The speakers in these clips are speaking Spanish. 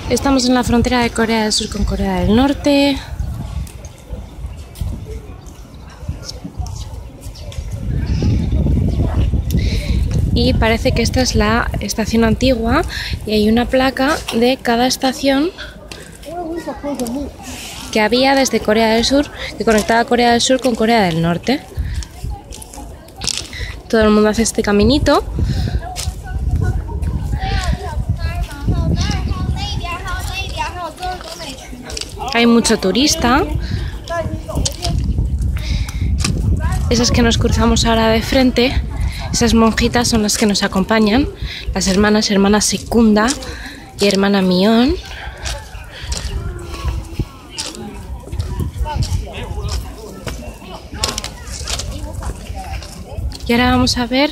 Estamos en la frontera de Corea del Sur con Corea del Norte. Y parece que esta es la estación antigua y hay una placa de cada estación que había desde Corea del Sur, que conectaba Corea del Sur con Corea del Norte. Todo el mundo hace este caminito. Hay mucho turista. Esas que nos cruzamos ahora de frente, esas monjitas son las que nos acompañan, las hermana Secunda y hermana Mion. Y ahora vamos a ver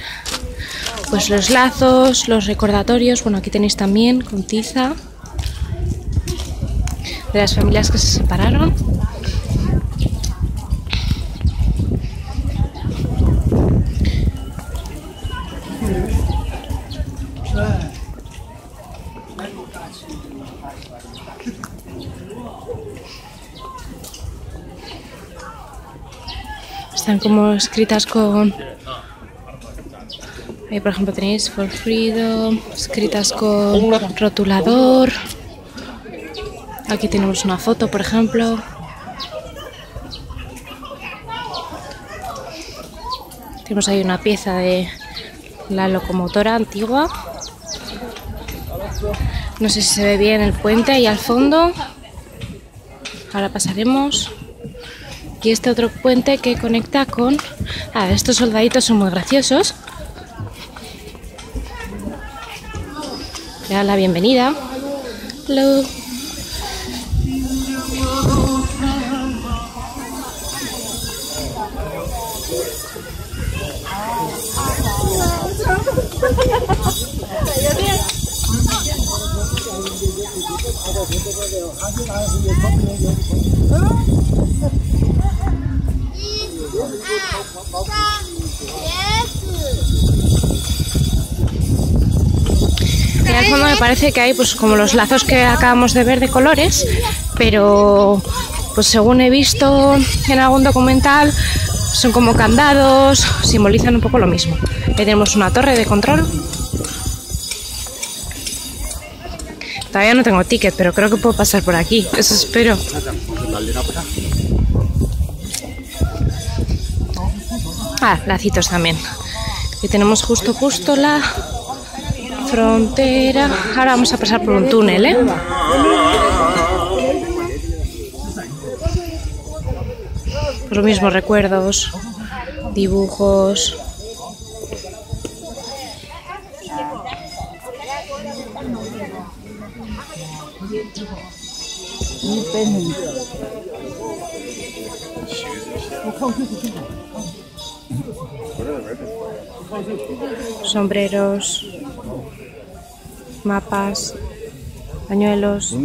pues los lazos, los recordatorios. Bueno, aquí tenéis también con tiza de las familias que se separaron. Están como escritas con... Ahí por ejemplo tenéis For Freedom, escritas con rotulador. Aquí tenemos una foto, por ejemplo. Tenemos ahí una pieza de la locomotora antigua. No sé si se ve bien el puente ahí al fondo. Ahora pasaremos. Y este otro puente que conecta con... Ah, estos soldaditos son muy graciosos. Le dan la bienvenida. Hello. Y al fondo me parece que hay pues como los lazos que acabamos de ver de colores, pero pues según he visto en algún documental son como candados, simbolizan un poco lo mismo. Ahí tenemos una torre de control. Todavía no tengo ticket, pero creo que puedo pasar por aquí, eso espero. Ah, lacitos también. Y tenemos justo la frontera. Ahora vamos a pasar por un túnel, ¿eh? Los mismos recuerdos, dibujos. Sombreros, mapas, pañuelos.